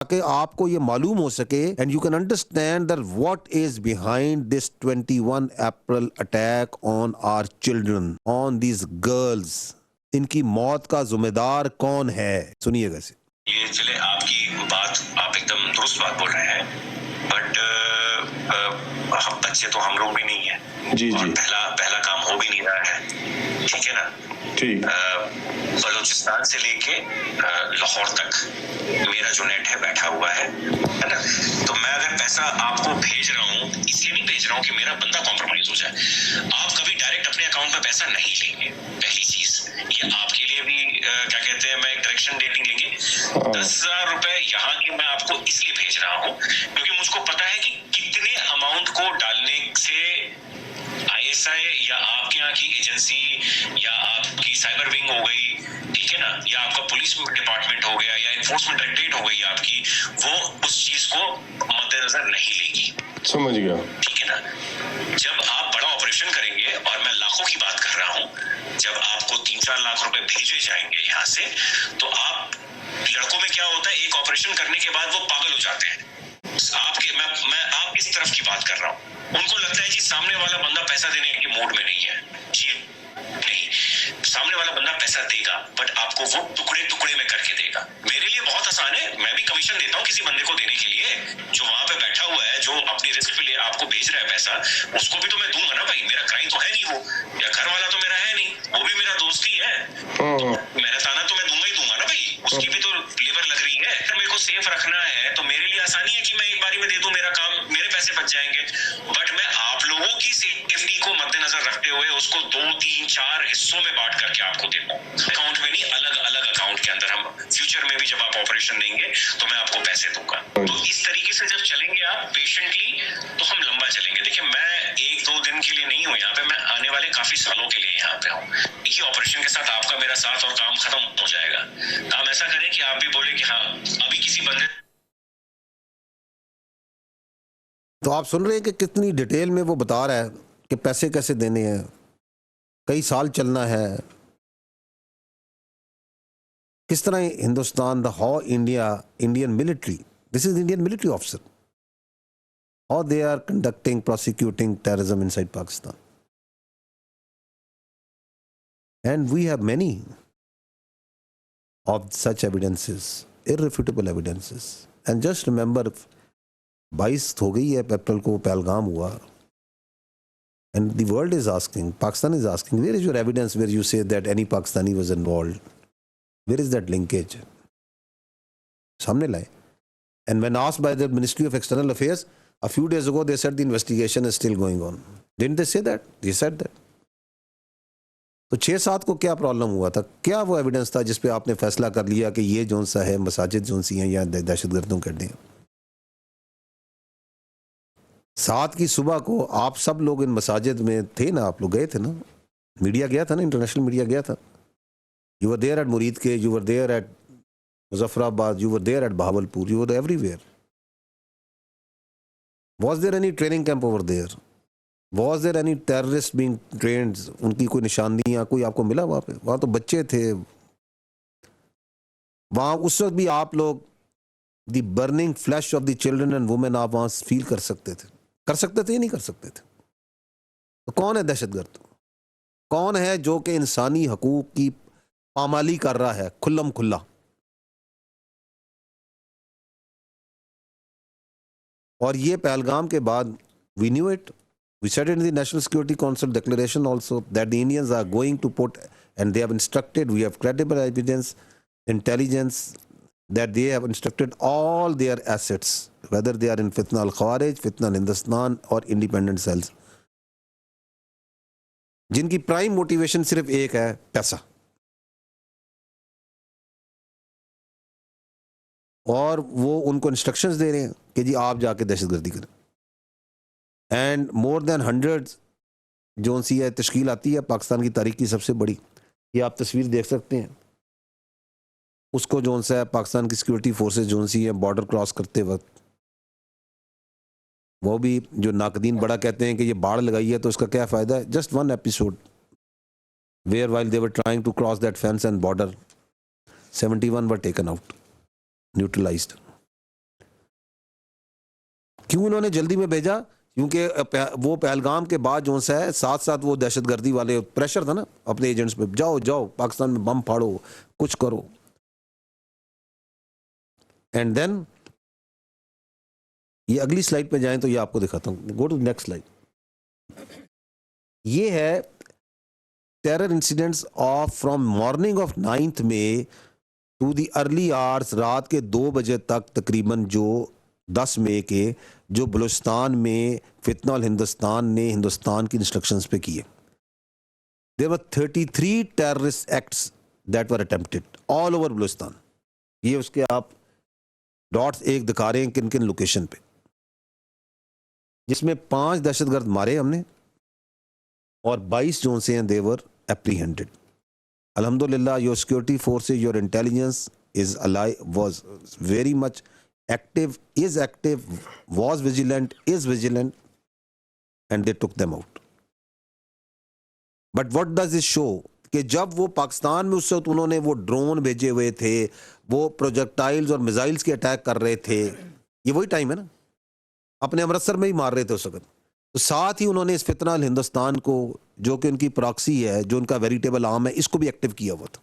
ताकि आपको ये मालूम हो सके and you can understand that what is behind this 21 April attack on our children, on these girls. इनकी मौत का जिम्मेदार कौन है? सुनिएगा से। ये चले आपकी बात, आप एकदम दुरुस्त बात बोल रहे हैं, बट हम बच्चे तो हम लोग भी नहीं है जी और जी। पहला काम हो भी नहीं रहा है, ठीक है ना? ठीक। बलूचिस्तान से लेके लाहौर तक मेरा जो नेट है बैठा हुआ है ना? तो मैं अगर पैसा आपको भेज रहा हूँ, इसलिए नहीं भेज रहा हूँ कि मेरा बंदा कॉम्प्रोमाइज हो जाए। आप कभी डायरेक्ट अपने अकाउंट में पैसा नहीं लेंगे, पहली चीज। ये आपके लिए भी क्या कहते हैं, मैं एक डायरेक्शन डेटिंग लेंगे। 10,000 रुपए यहाँ के मैं आपको इसलिए भेज रहा हूँ क्योंकि मुझको पता है कि कितने अमाउंट को डालने से ISI या आपके यहाँ की एजेंसी या आपकी साइबर विंग हो गई, ठीक है ना, या आपका पुलिस डिपार्टमेंट हो गया या एनफोर्समेंट डायरेक्टरेट हो गई आपकी, वो उस चीज को मद्देनजर नहीं लेगी। समझ गया, ठीक है ना? जब आप बड़ा ऑपरेशन करेंगे, और मैं लाखों की बात कर रहा हूँ, जब आपको 3-4 लाख रुपए भेजे जाएंगे यहाँ से, तो आप लड़कों में क्या होता है, एक ऑपरेशन करने के बाद वो पागल हो जाते हैं। मैं आप इस तरफ की बात कर रहा हूँ। उनको लगता है जी सामने वाला बंदा पैसा देने के मूड में नहीं है। जी नहीं, सामने वाला बंदा पैसा देगा, बट आपको वो टुकड़े टुकड़े में करके देगा। मेरे लिए बहुत आसान है, मैं भी कमीशन देता हूँ किसी बंदे को देने के लिए, जो वहां पे बैठा हुआ है, जो अपनी रिस्क पे लिए आपको भेज रहा है पैसा, उसको भी तो मैं दूंगा ना भाई। मेरा क्राइम तो है नहीं वो, या घर वाला तो मेरा है नहीं, वो भी मेरा दोस्त ही है, तो मेहनताना तो मैं दूंगा ही दूंगा ना भाई। उसकी भी तो लेबर लग रही है। अगर मेरे को सेफ रखना है तो मेरे लिए आसानी है कि मैं एक बारी में दे दूं, मेरा काम, मेरे पैसे बच जाएंगे। बट मैं आप लोगों की सेफ्टी को मद्देनजर रखते हुए उसको 2-3-4 हिस्सों में बांट करके आपको देता हूँ, अकाउंट में नहीं, अलग अलग अकाउंट के अंदर। हम फ्यूचर में भी जब आप ऑपरेशन देंगे तो मैं आपको पैसे दूंगा। तो इस तरीके से जब चलेंगे आप पेशेंटली, तो हम लंबा चलेंगे। देखिए, मैं 1-2 दिन के लिए नहीं हूँ यहाँ पे, मैं आने वाले काफी सालों के लिए यहाँ पे हूँ। देखिए, ऑपरेशन के साथ आपका मेरा साथ और काम खत्म हो जाएगा। काम ऐसा करें कि आप भी बोले कि हाँ, अभी किसी बंदे। तो आप सुन रहे हैं कि कितनी डिटेल में वो बता रहा है कि पैसे कैसे देने हैं, कई साल चलना है, किस तरह Hindustan, the how Indian military, this is Indian military officer, how they are conducting, prosecuting terrorism inside Pakistan. And we have many of such evidences, irrefutable evidences. And just remember, 22 हो गई है अप्रैल को पहलगाम हुआ, and the world is asking, Pakistan is asking, where is your evidence where you say that any Pakistani was involved? Where is that linkage? सामने लाए. And when asked by the Ministry of External Affairs a few days ago, they said the investigation is still going on. Didn't they say that? They said that. तो 6-7 को क्या problem हुआ था? क्या वो evidence था जिसपे आपने फैसला कर लिया कि ये जोन सा है, मसाजिद जोन सी हैं या दहशतगर्दों कर दें? 7 की सुबह को आप सब लोग इन मसाजिद में थे ना, आप लोग गए थे ना, मीडिया गया था ना, इंटरनेशनल मीडिया गया था। You were there at Muridke, you were there at Muzaffarabad, you were there at Bahawalpur, you were everywhere. Was there any training camp over there? Was there any terrorist being trained? उनकी कोई निशानियां कोई आपको मिला वहां पे? वहां तो बच्चे थे वहां, उस वक्त भी आप लोग the burning flash of the children and women आप वहां फील कर सकते थे या नहीं कर सकते थे? तो कौन है दहशतगर्द? कौन है जो कि इंसानी हकूक की पामाली कर रहा है खुल्लम खुल्ला? और ये पहलगाम के बाद we knew it. We said it in the National Security Council declaration also that the Indians are going to put, and they have instructed, we have credible evidence, intelligence, that they have instructed all their assets, whether they are in Fitna al-Khawarij, Fitna al-Hindustan or independent cells, जिनकी prime motivation सिर्फ एक है, पैसा। और वो उनको instructions दे रहे हैं कि जी आप जाके दहशतगर्दी करें। एंड मोर देन 100 जोन सी है तश्कील आती है पाकिस्तान की तारीख की सबसे बड़ी, ये आप तस्वीर देख सकते हैं। उसको जोन सा है पाकिस्तान की सिक्योरिटी फोर्सेस जोन सी है बॉर्डर क्रॉस करते वक्त, वो भी जो नाकदीन बड़ा कहते हैं कि ये बाढ़ लगाई है तो इसका क्या फ़ायदा है। Just one episode where while they were trying to cross that fence and border, 71 were taken out, neutralised. क्यों उन्होंने जल्दी में भेजा? क्योंकि वो पहलगाम के बाद जो सा है साथ साथ वो दहशतगर्दी वाले प्रेशर था ना अपने एजेंट्स पे, जाओ जाओ पाकिस्तान में बम फाड़ो, कुछ करो। एंड देन ये अगली स्लाइड पे जाएं तो ये आपको दिखाता हूं, गो टू नेक्स्ट स्लाइड। ये है terror incidents of from morning of 9 May to the early hours, रात के 2 बजे तक तकरीबन, जो 10 मई के, जो बलूचिस्तान में फितना अल हिंदुस्तान ने हिंदुस्तान की इंस्ट्रक्शंस पे किए। There were 33 terrorist acts that were attempted all over Balochistan. ये उसके आप डॉट्स एक दिखा रहे हैं किन किन लोकेशन पे, जिसमें 5 दहशतगर्द मारे हमने और 22 जो से हैं देवर apprehended. Alhamdulillah, your security forces, your intelligence is alive, was very much active, is active, was vigilant, is vigilant, and they took them out. But what does this show? कि जब वो पाकिस्तान में उस वक्त उन्होंने वो ड्रोन भेजे हुए थे, वो प्रोजेक्टाइल्स और मिसाइल्स के अटैक कर रहे थे, ये वही टाइम है ना, अपने अमृतसर में ही मार रहे थे उस वक्त। तो साथ ही उन्होंने इस फितना अल हिंदुस्तान को, जो कि उनकी प्रॉक्सी है, जो उनका वेरिटेबल आर्म है, इसको भी एक्टिव किया हुआ था।